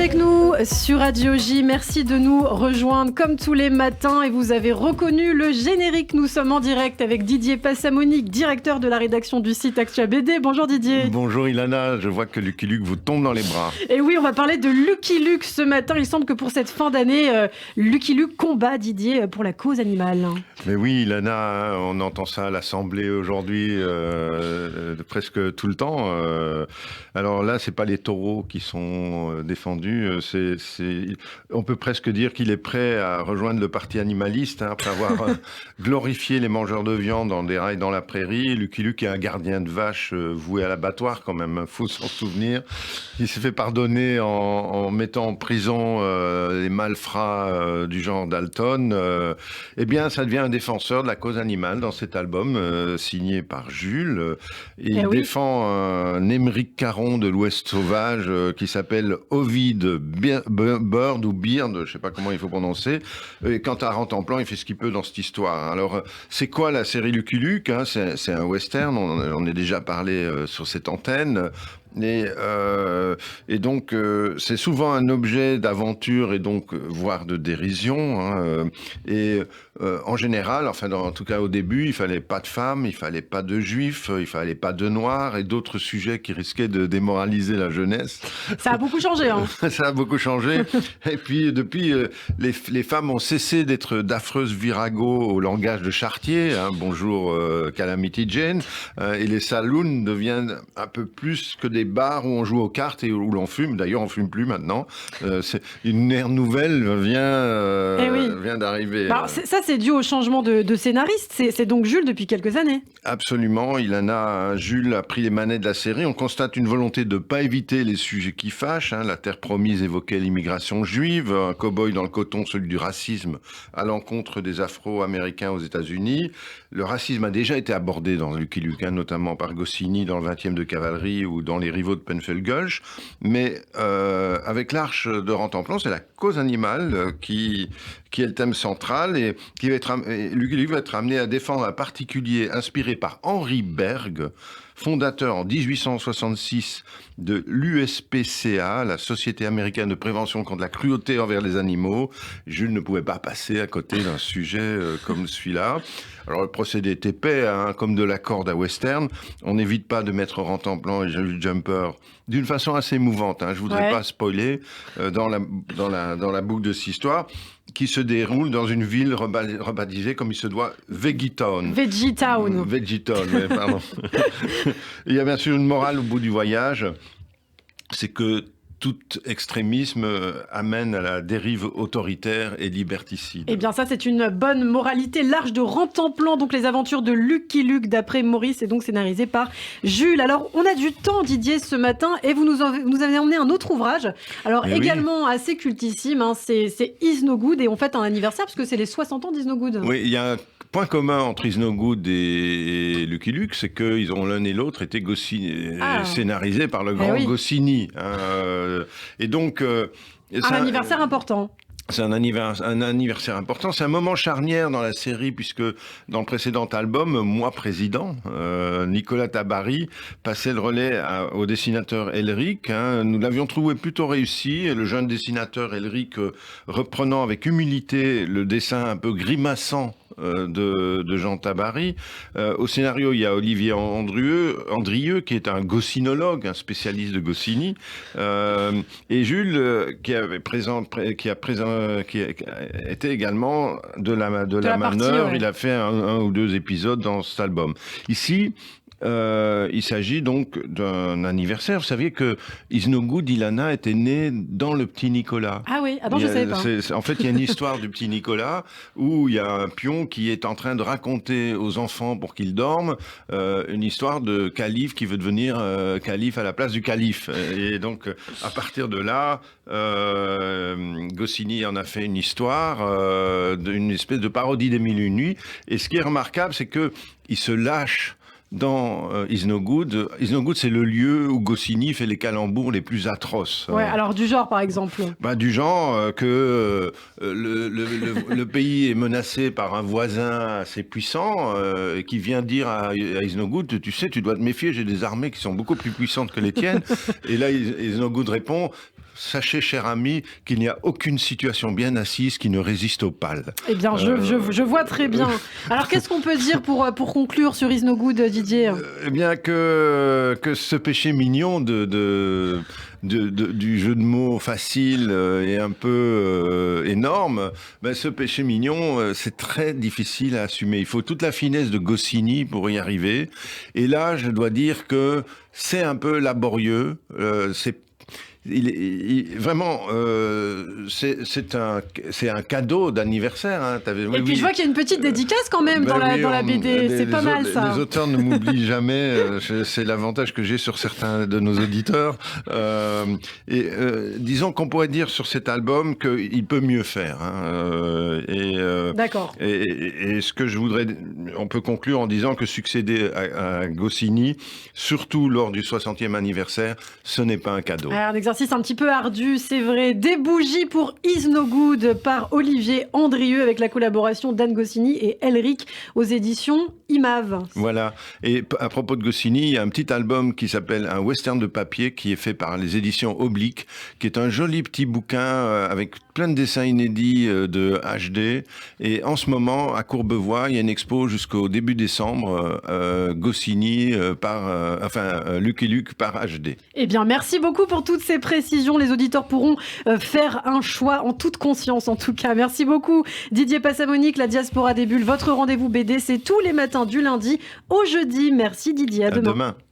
avec nous sur Radio J. Merci de nous rejoindre comme tous les matins. Et vous avez reconnu le générique. Nous sommes en direct avec Didier Passamonique, directeur de la rédaction du site Actua BD. Bonjour Didier. Bonjour Ilana, je vois que Lucky Luke vous tombe dans les bras. Et oui, on va parler de Lucky Luke ce matin. Il semble que pour cette fin d'année, Lucky Luke combat, Didier, pour la cause animale. Mais oui Ilana, on entend ça à l'Assemblée aujourd'hui presque tout le temps. Alors là, c'est pas les taureaux qui sont défendus. On peut presque dire qu'il est prêt à rejoindre le parti animaliste après avoir glorifié les mangeurs de viande dans des rails dans la prairie. Lucky Luke est un gardien de vaches voué à l'abattoir quand même, faut s'en souvenir. Il s'est fait pardonner en mettant en prison les malfrats du genre Dalton. Eh bien, ça devient un défenseur de la cause animale dans cet album signé par Jules. Il défend un Émeric Caron de l'Ouest sauvage qui s'appelle Ovid Bird ou Beard, je ne sais pas comment il faut prononcer. Et quant à Rantanplan, il fait ce qu'il peut dans cette histoire. Alors, c'est quoi la série Lucky Luke, hein? C'est un western, on en a déjà parlé sur cette antenne. Et donc, c'est souvent un objet d'aventure et donc, voire de dérision. Hein, en général, enfin, en tout cas au début, il fallait pas de femmes, il fallait pas de juifs, il fallait pas de noirs et d'autres sujets qui risquaient de démoraliser la jeunesse. Ça a beaucoup changé, hein. Ça a beaucoup changé. Et puis, depuis, les femmes ont cessé d'être d'affreuses viragos au langage de Chartier. Hein, bonjour, Calamity Jane. Et les saloons deviennent un peu plus que des bars où on joue aux cartes et où l'on fume. D'ailleurs, on fume plus maintenant. C'est une ère nouvelle vient d'arriver. Alors, ça, c'est dû au changement de scénariste. C'est donc Jules depuis quelques années. Absolument. Jules a pris les manettes de la série. On constate une volonté de ne pas éviter les sujets qui fâchent. Hein. La Terre promise évoquait l'immigration juive. Un cow-boy dans le coton, celui du racisme à l'encontre des Afro-Américains aux États-Unis. Le racisme a déjà été abordé dans Lucky Luke, hein, notamment par Goscinny dans le 20e de cavalerie ou dans Les Rivaux de Penfeldgulch. Mais avec l'Arche de Rantanplan, c'est la cause animale qui est le thème central et qui va Lucky Luke va être amené à défendre un particulier inspiré par Henri Bergh, fondateur en 1866 de l'USPCA, la Société américaine de prévention contre la cruauté envers les animaux. Jules ne pouvait pas passer à côté d'un sujet comme celui-là. Alors le procédé est épais, hein, comme de la corde à western. On n'évite pas de mettre Rantanplan et Jules Jumper d'une façon assez émouvante. Hein. Je voudrais pas spoiler dans la boucle de cette histoire, qui se déroule dans une ville rebaptisée comme il se doit, Veggie-Town. Veggie-Town, oui, pardon. Il y a bien sûr une morale au bout du voyage, c'est que tout extrémisme amène à la dérive autoritaire et liberticide. Eh bien ça, c'est une bonne moralité. L'Arche de Rantanplan, donc les aventures de Lucky Luke d'après Maurice, et donc scénarisé par Jules. Alors, on a du temps, Didier, ce matin, et vous nous avez emmené un autre ouvrage. Alors, également assez cultissime, hein, c'est Is No Good, et on fête un anniversaire, parce que c'est les 60 ans d'Is No Good. Oui, il y a un point commun entre Is No Good et Lucky Luke, c'est qu'ils ont l'un et l'autre été scénarisés par le grand Goscinny. Et donc, un anniversaire important. C'est un anniversaire important. C'est un moment charnière dans la série puisque dans le précédent album, Moi président, Nicolas Tabary passait le relais au dessinateur Elric. Hein. Nous l'avions trouvé plutôt réussi. Et le jeune dessinateur Elric reprenant avec humilité le dessin un peu grimaçant de Jean Tabary. Au scénario, il y a Olivier Andrieux qui est un goscinologue, un spécialiste de Goscinny, et Jules qui était également de la manœuvre. Partie. Il a fait un ou deux épisodes dans cet album. Ici, il s'agit donc d'un anniversaire. Vous saviez que Is No Good, Ilana, était né dans le petit Nicolas. Ah oui, je savais pas. En fait, il y a une histoire du petit Nicolas où il y a un pion qui est en train de raconter aux enfants pour qu'ils dorment une histoire de calife qui veut devenir calife à la place du calife. Et donc, à partir de là, Goscinny en a fait une histoire, une espèce de parodie des Mille et une nuits. Et ce qui est remarquable, c'est que il se lâche dans Is No Good. Is No Good, c'est le lieu où Goscinny fait les calembours les plus atroces. Ouais, alors du genre, par exemple. Du genre que le pays est menacé par un voisin assez puissant qui vient dire à Is No Good, tu sais, tu dois te méfier, j'ai des armées qui sont beaucoup plus puissantes que les tiennes. Et là, Is No Good répond, sachez, cher ami, qu'il n'y a aucune situation bien assise qui ne résiste aux pales. Eh bien, je vois très bien. Alors, qu'est-ce qu'on peut dire pour conclure sur Is No Good, Didier ? Eh bien, que ce péché mignon du jeu de mots facile et un peu énorme, ben, ce péché mignon, c'est très difficile à assumer. Il faut toute la finesse de Goscinny pour y arriver. Et là, je dois dire que c'est un peu laborieux. Vraiment, c'est un cadeau d'anniversaire. Hein. Et puis je vois qu'il y a une petite dédicace quand même dans la BD. C'est pas mal ça. Les auteurs ne m'oublient jamais. C'est l'avantage que j'ai sur certains de nos auditeurs. Disons qu'on pourrait dire sur cet album qu'il peut mieux faire. Hein. D'accord. Et ce que on peut conclure en disant que succéder à Goscinny, surtout lors du 60e anniversaire, ce n'est pas un cadeau. Un exercice un petit peu ardu, c'est vrai. Des bougies pour Is No Good par Olivier Andrieux avec la collaboration d'Anne Goscinny et Elric aux éditions Imave. Voilà. Et à propos de Goscinny, il y a un petit album qui s'appelle Un western de papier qui est fait par les éditions Oblique, qui est un joli petit bouquin avec plein de dessins inédits de HD. Et en ce moment, à Courbevoie, il y a une expo jusqu'au début décembre, Goscinny Lucky Luke par HD. Eh bien, merci beaucoup pour toutes ces précisions. Les auditeurs pourront faire un choix en toute conscience, en tout cas. Merci beaucoup, Didier Passamonique, la Diaspora des Bulles. Votre rendez-vous BD, c'est tous les matins du lundi au jeudi. Merci Didier, à demain.